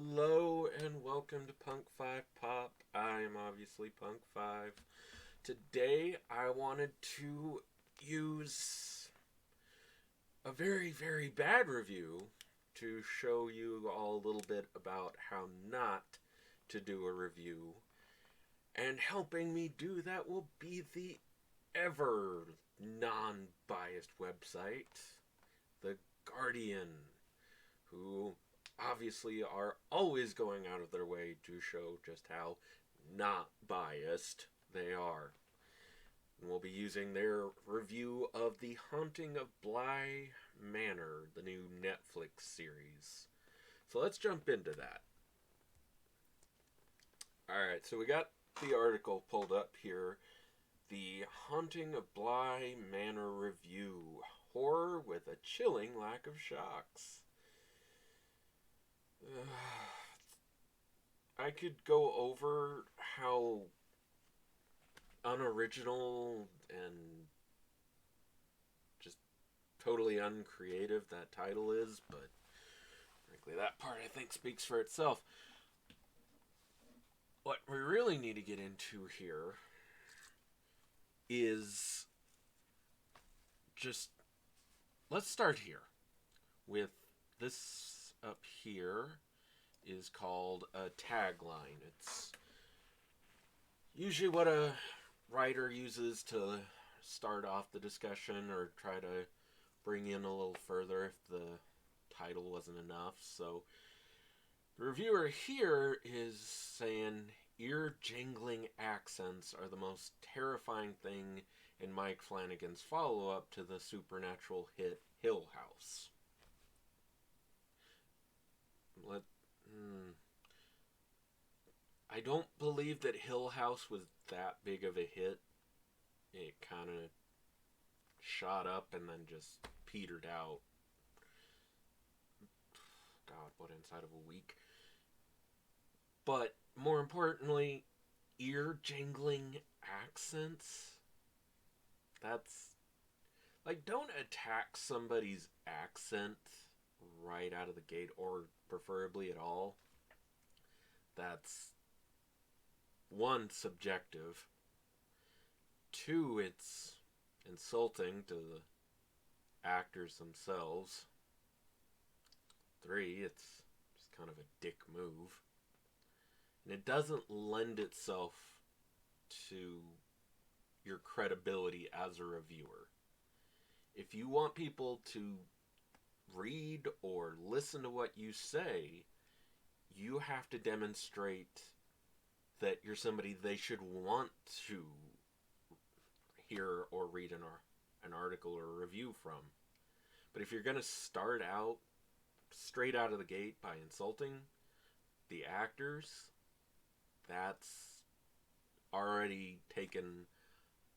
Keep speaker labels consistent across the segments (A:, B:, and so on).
A: Hello and welcome to Punk 5 Pop. I am obviously Punk 5. Today I wanted to use a very, very bad review to show you all a little bit about how not to do a review. And helping me do that will be the ever non biased website, The Guardian, who obviously are always going out of their way to show just how not biased they are. And we'll be using their review of The Haunting of Bly Manor, the new Netflix series. So let's jump into that. Alright, so we got the article pulled up here. The Haunting of Bly Manor review. Horror with a chilling lack of shocks. I could go over how unoriginal and just totally uncreative that title is, but frankly, that part I think speaks for itself. What we really need to get into here is just let's start here with this up here is called a tagline. It's usually what a writer uses to start off the discussion or try to bring in a little further if the title wasn't enough. So the reviewer here is saying ear-jingling accents are the most terrifying thing in Mike Flanagan's follow-up to the supernatural hit Hill House. I don't believe that Hill House was that big of a hit. It kind of shot up and then just petered out. God, what, inside of a week? But more importantly, ear-jingling accents? That's like, don't attack somebody's accent right out of the gate, or preferably at all. That's one, subjective. Two, it's insulting to the actors themselves. Three, it's just kind of a dick move. And it doesn't lend itself to your credibility as a reviewer. If you want people to read or listen to what you say, you have to demonstrate that you're somebody they should want to hear or read an article or a review from. But if you're going to start out straight out of the gate by insulting the actors, that's already taken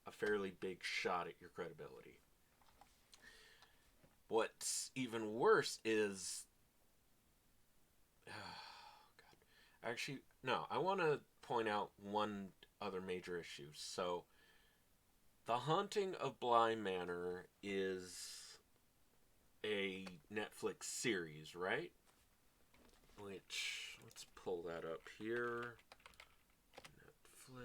A: a fairly big shot at your credibility. What's even worse is... God. Actually, no, I want to point out one other major issue. So, The Haunting of Bly Manor is a Netflix series, right? Which, let's pull that up here. Netflix.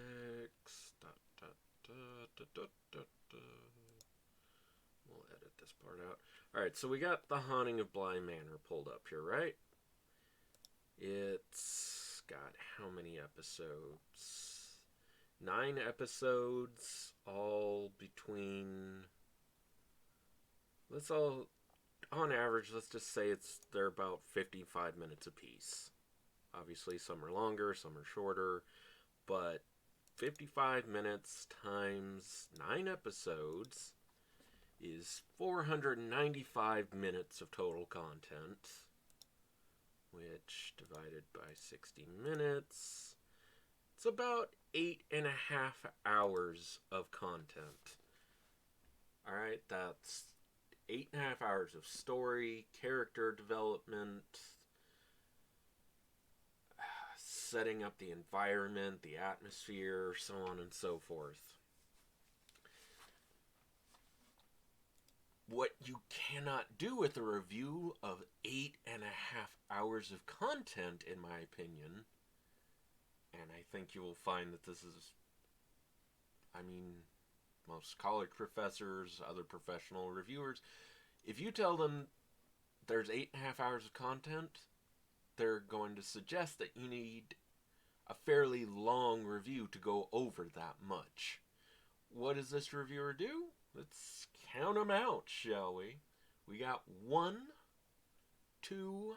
A: We'll edit this part out. Alright, so we got The Haunting of Bly Manor pulled up here, right? It's got how many episodes? 9 episodes, all between... on average, let's just say they're about 55 minutes apiece. Obviously, some are longer, some are shorter, but 55 minutes times 9 episodes is 495 minutes of total content, which divided by 60 minutes, it's about 8.5 hours of content. Alright, that's 8.5 hours of story, character development, setting up the environment, the atmosphere, so on and so forth. what you cannot do with a review of 8.5 hours of content, in my opinion, and I think you will find that this is, I mean, most college professors, other professional reviewers, if you tell them there's 8.5 hours of content, they're going to suggest that you need a fairly long review to go over that much. What does this reviewer do? Let's count them out, shall we? We got 1, 2,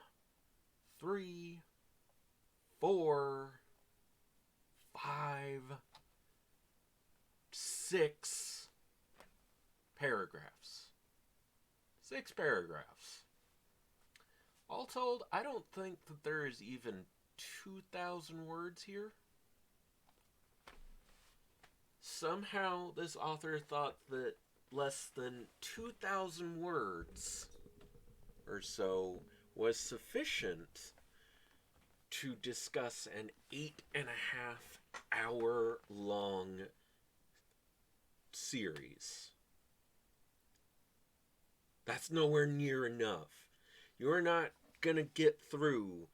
A: 3, 4, 5, 6 paragraphs. 6 paragraphs. All told, I don't think that there is even 2,000 words here. Somehow this author thought that less than 2,000 words or so was sufficient to discuss an 8.5 hour long series. That's nowhere near enough. You're not going to get through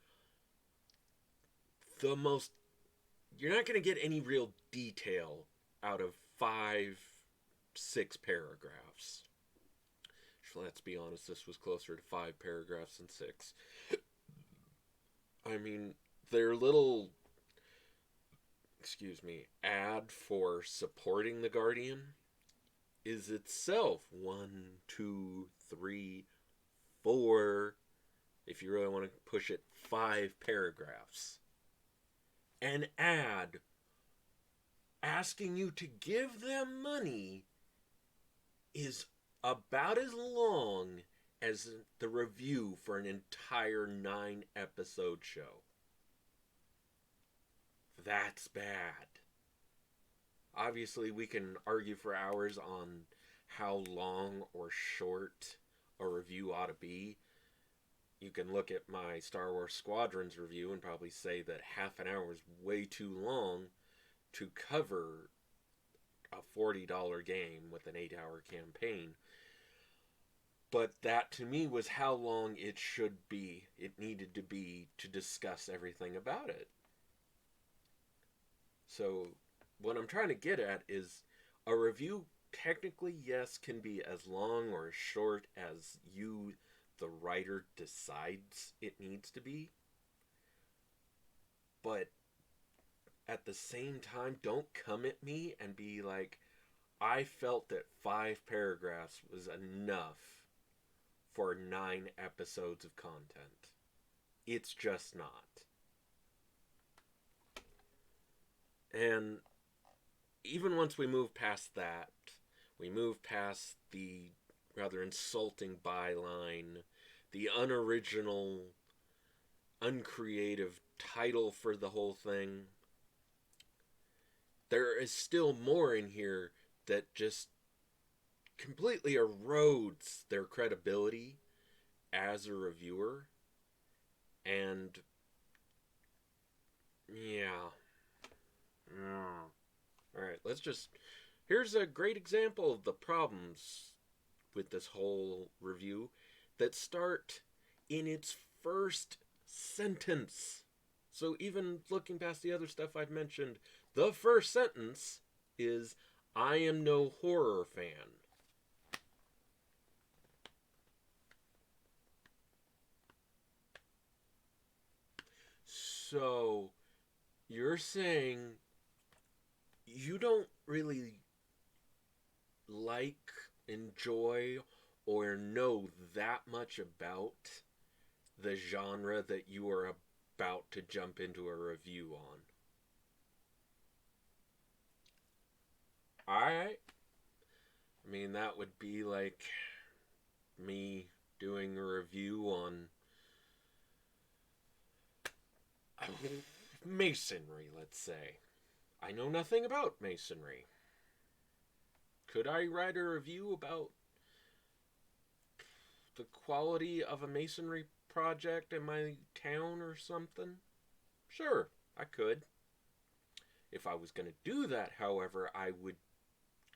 A: you're not going to get any real detail out of 5, 6 paragraphs. Let's be honest, this was closer to 5 paragraphs than 6. I mean, their little, ad for supporting the Guardian is itself 1, 2, 3, 4, if you really want to push it, 5 paragraphs. An ad asking you to give them money is about as long as the review for an entire 9-episode show. That's bad. Obviously, we can argue for hours on how long or short a review ought to be. You can look at my Star Wars Squadrons review and probably say that half an hour is way too long to cover a $40 game with an 8-hour campaign. But that, to me, was how long it should be. It needed to be to discuss everything about it. So, what I'm trying to get at is a review, technically, yes, can be as long or as short as you, the writer, decides it needs to be. But at the same time, don't come at me and be like, I felt that 5 paragraphs was enough for 9 episodes of content. It's just not. And even once we move past that, we move past the rather insulting byline, the unoriginal, uncreative title for the whole thing. There is still more in here that just completely erodes their credibility as a reviewer. And yeah. Alright, here's a great example of the problems with this whole review that start in its first sentence. So even looking past the other stuff I've mentioned, the first sentence is, I am no horror fan. So, you're saying you don't really like, enjoy, or know that much about the genre that you are about to jump into a review on. Alright. I mean, that would be like me doing a review on masonry, let's say. I know nothing about masonry. Could I write a review about the quality of a masonry project in my town or something? Sure, I could. If I was going to do that, however, I would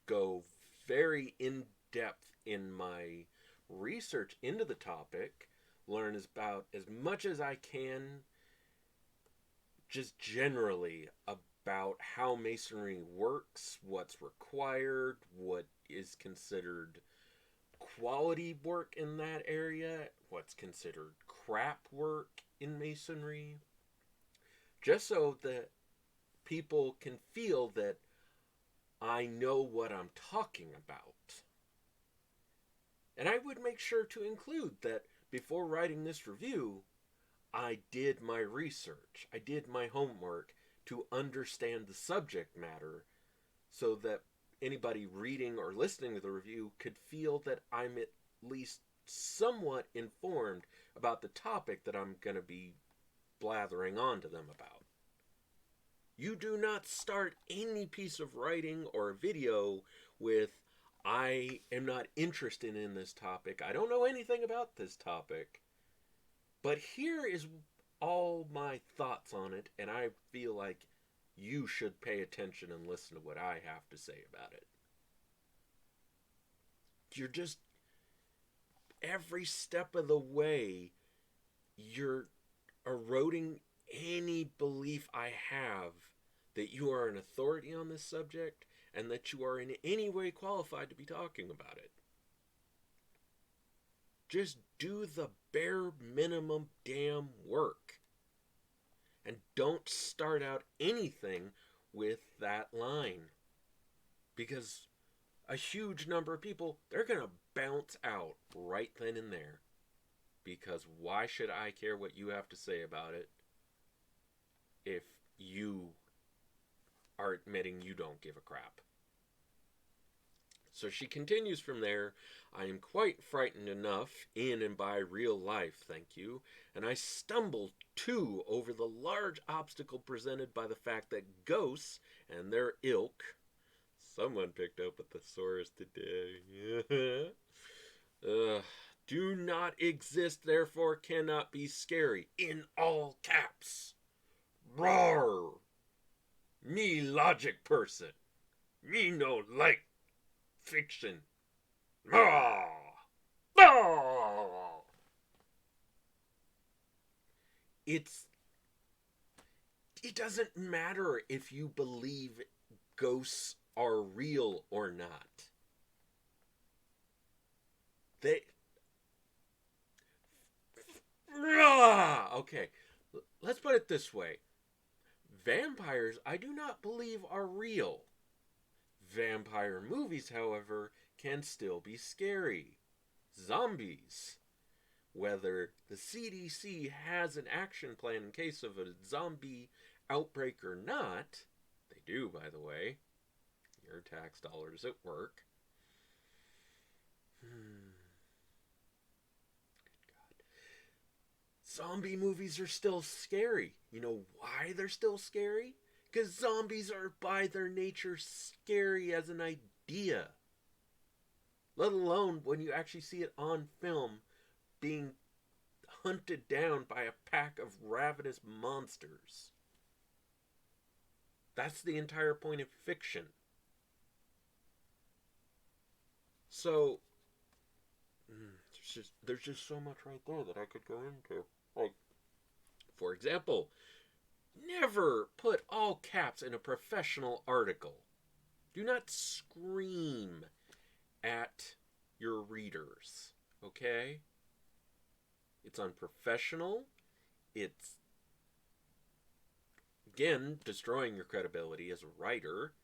A: go very in depth in my research into the topic, learn about as much as I can, just generally about how masonry works, what's required, what is considered quality work in that area, what's considered crap work in masonry, just so that people can feel that I know what I'm talking about. And I would make sure to include that before writing this review, I did my research. I did my homework to understand the subject matter so that anybody reading or listening to the review could feel that I'm at least somewhat informed about the topic that I'm going to be blathering on to them about. You do not start any piece of writing or video with, I am not interested in this topic. I don't know anything about this topic. But here is all my thoughts on it, and I feel like you should pay attention and listen to what I have to say about it. You're just, every step of the way, you're eroding any belief I have that you are an authority on this subject and that you are in any way qualified to be talking about it. Just do the bare minimum damn work. And don't start out anything with that line. Because a huge number of people, they're going to bounce out right then and there. Because why should I care what you have to say about it if you are admitting you don't give a crap? So she continues from there. I am quite frightened enough, in and by real life, thank you, and I stumbled too over the large obstacle presented by the fact that ghosts and their ilk, someone picked up a thesaurus today, do not exist, therefore cannot be scary, in all caps. Roar! Me logic person. Me no like fiction. Ah! Ah! It doesn't matter if you believe ghosts are real or not. Okay, let's put it this way. Vampires, I do not believe are real. Vampire movies, however, can still be scary. Zombies. Whether the CDC has an action plan in case of a zombie outbreak or not, they do, by the way. Your tax dollars at work. Zombie movies are still scary. You know why they're still scary? Because zombies are by their nature scary as an idea. Let alone when you actually see it on film being hunted down by a pack of ravenous monsters. That's the entire point of fiction. So, there's just so much right there that I could go into. Like, for example, never put all caps in a professional article. Do not scream at your readers, okay? It's unprofessional. It's, again, destroying your credibility as a writer.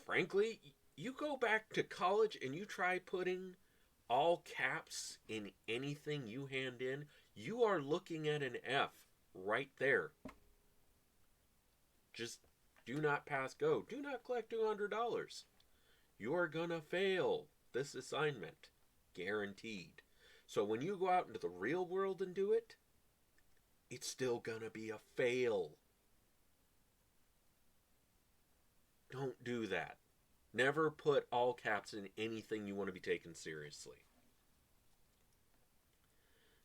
A: Frankly, you go back to college and you try putting all caps in anything you hand in, you are looking at an F right there. Just do not pass go. Do not collect $200. You are gonna fail this assignment. Guaranteed. So when you go out into the real world and do it, it's still gonna be a fail. Don't do that. Never put all caps in anything you want to be taken seriously.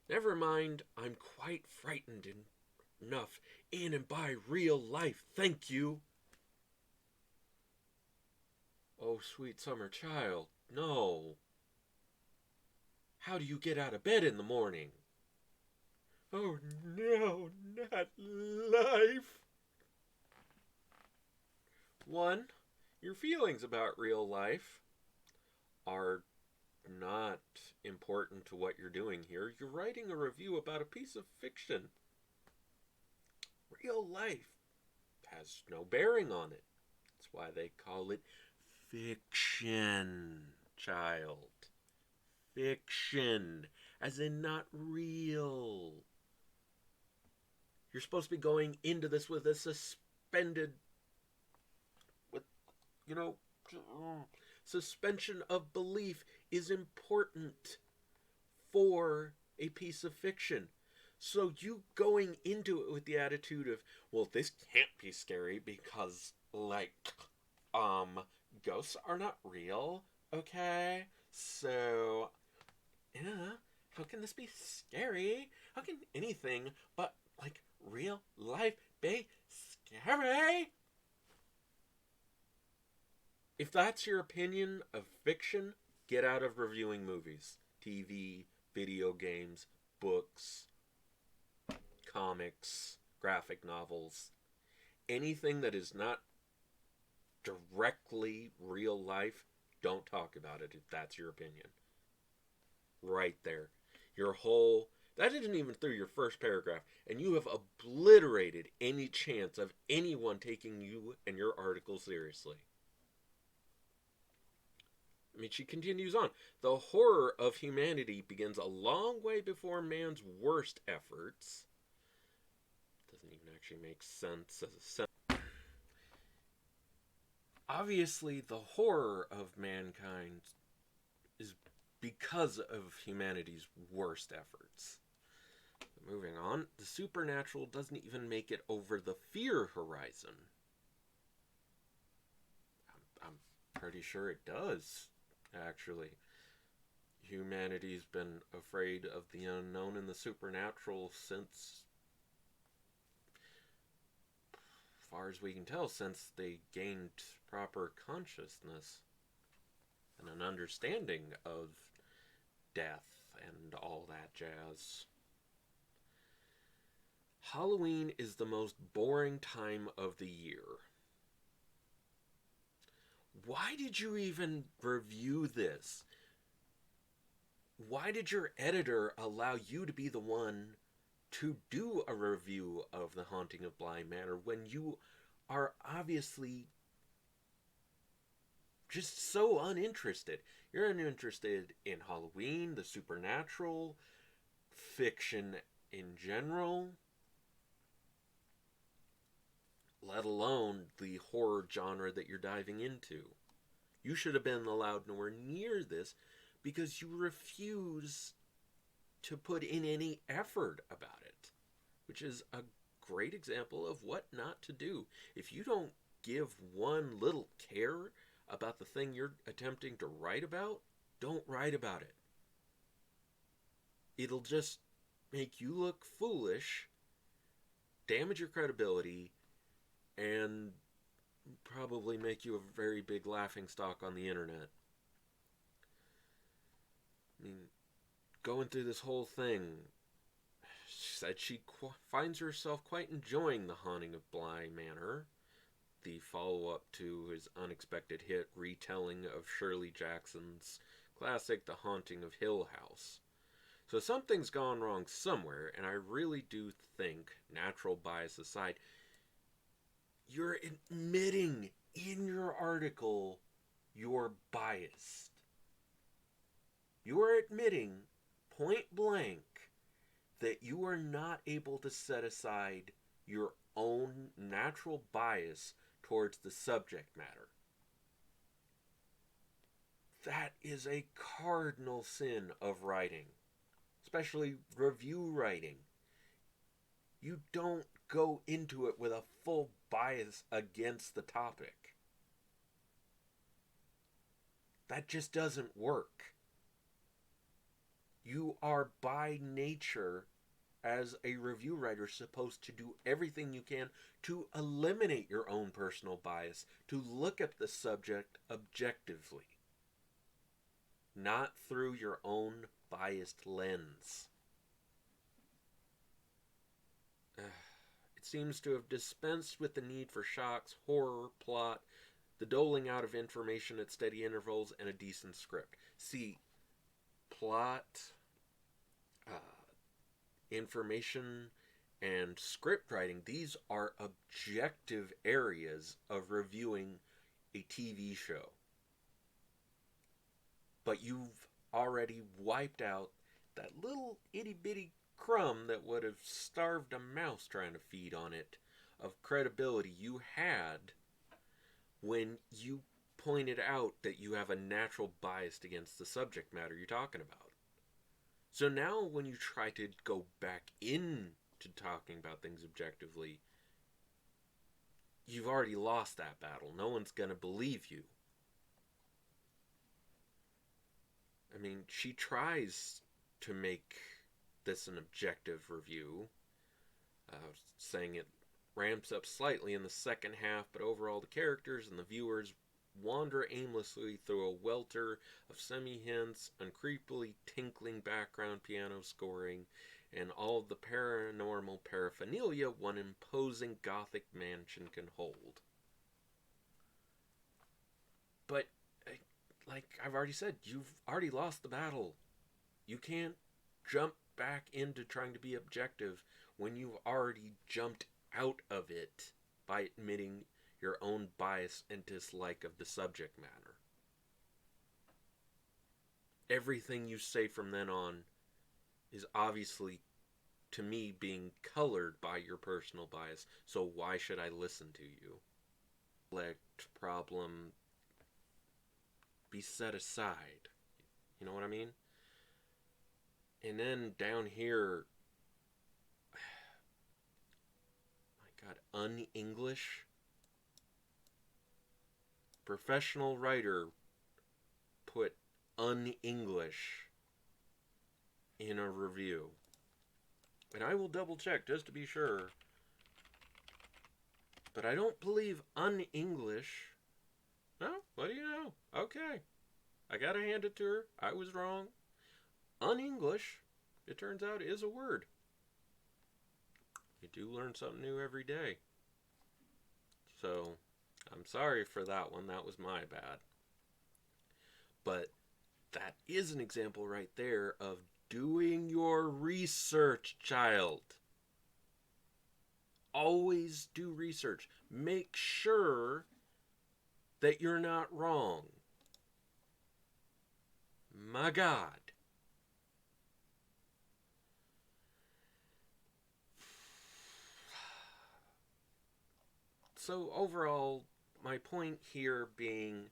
A: Never mind, I'm quite frightened enough in and by real life, thank you. Oh, sweet summer child, no. How do you get out of bed in the morning? Oh, no, not life. One, your feelings about real life are not important to what you're doing here. You're writing a review about a piece of fiction. Real life has no bearing on it. That's why they call it fiction, child. Fiction, as in not real. You're supposed to be going into this with a suspended, with, you know, suspension of belief is important for a piece of fiction. So you going into it with the attitude of, well, this can't be scary because, like, ghosts are not real, okay? So, yeah, how can this be scary? How can anything but, like, real life be scary? If that's your opinion of fiction, get out of reviewing movies, TV, video games, books, comics, graphic novels, anything that is not directly real life. Don't talk about it if that's your opinion. Right there. Your whole. That isn't even through your first paragraph, and you have obliterated any chance of anyone taking you and your article seriously. I mean, she continues on. The horror of humanity begins a long way before man's worst efforts. Doesn't even actually make sense as a sentence. Obviously, the horror of mankind is because of humanity's worst efforts. Moving on, the supernatural doesn't even make it over the fear horizon. I'm pretty sure it does, actually. Humanity's been afraid of the unknown and the supernatural since, as far as we can tell, since they gained proper consciousness and an understanding of death and all that jazz. Halloween is the most boring time of the year. Why did you even review this? Why did your editor allow you to be the one to do a review of The Haunting of Bly Manor when you are obviously just so uninterested? You're uninterested in Halloween, the supernatural, fiction in general, let alone the horror genre that you're diving into. You should have been allowed nowhere near this because you refuse to put in any effort about it, which is a great example of what not to do. If you don't give one little care about the thing you're attempting to write about, don't write about it. It'll just make you look foolish, damage your credibility, and probably make you a very big laughingstock on the internet. I mean, going through this whole thing, she said she finds herself quite enjoying The Haunting of Bly Manor, the follow-up to his unexpected hit retelling of Shirley Jackson's classic The Haunting of Hill House. So something's gone wrong somewhere, and I really do think, natural bias aside, you're admitting in your article you're biased. You are admitting, point blank, that you are not able to set aside your own natural bias towards the subject matter. That is a cardinal sin of writing, especially review writing. You don't go into it with a full bias against the topic. That just doesn't work. You are by nature as a review writer, supposed to do everything you can to eliminate your own personal bias, to look at the subject objectively, not through your own biased lens. It seems to have dispensed with the need for shocks, horror, plot, the doling out of information at steady intervals, and a decent script. See, plot, information, and script writing, these are objective areas of reviewing a TV show. But you've already wiped out that little itty bitty crumb that would have starved a mouse trying to feed on it of credibility you had when you pointed out that you have a natural bias against the subject matter you're talking about. So now when you try to go back into talking about things objectively, you've already lost that battle. No one's going to believe you. I mean, she tries to make this an objective review, saying it ramps up slightly in the second half, but overall the characters and the viewers wander aimlessly through a welter of semi-hints, uncreepily tinkling background piano scoring, and all of the paranormal paraphernalia one imposing gothic mansion can hold. But, like I've already said, you've already lost the battle. You can't jump back into trying to be objective when you've already jumped out of it by admitting your own bias and dislike of the subject matter. Everything you say from then on is obviously, to me, being colored by your personal bias, so why should I listen to you? Let problem be set aside. You know what I mean? And then down here, my God, un-English. Professional writer put un-English in a review. And I will double check just to be sure. But I don't believe un-English. No? What do you know? Okay. I gotta hand it to her. I was wrong. Un-English, it turns out, is a word. You do learn something new every day. So, I'm sorry for that one. That was my bad. But that is an example right there of doing your research, child. Always do research. Make sure that you're not wrong. My God. So overall, my point here being,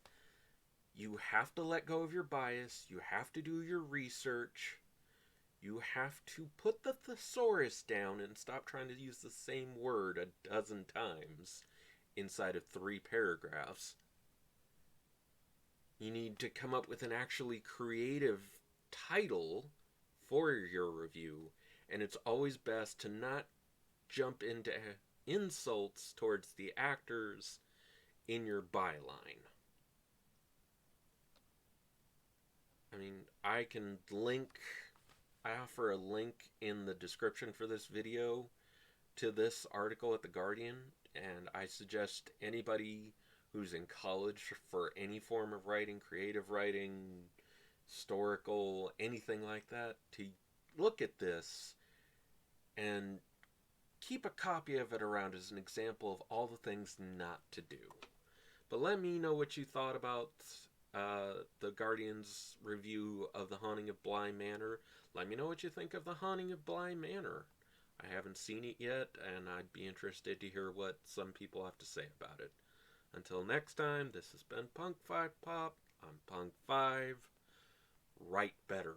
A: you have to let go of your bias, you have to do your research, you have to put the thesaurus down and stop trying to use the same word a dozen times inside of 3 paragraphs. You need to come up with an actually creative title for your review, and it's always best to not jump into insults towards the actors in your byline. I mean, I offer a link in the description for this video to this article at The Guardian, and I suggest anybody who's in college for any form of writing, creative writing, historical, anything like that, to look at this and keep a copy of it around as an example of all the things not to do. But let me know what you thought about the Guardian's review of The Haunting of Bly Manor. Let me know what you think of The Haunting of Bly Manor. I haven't seen it yet, and I'd be interested to hear what some people have to say about it. Until next time, this has been Punk 5 Pop. I'm Punk 5. Write better.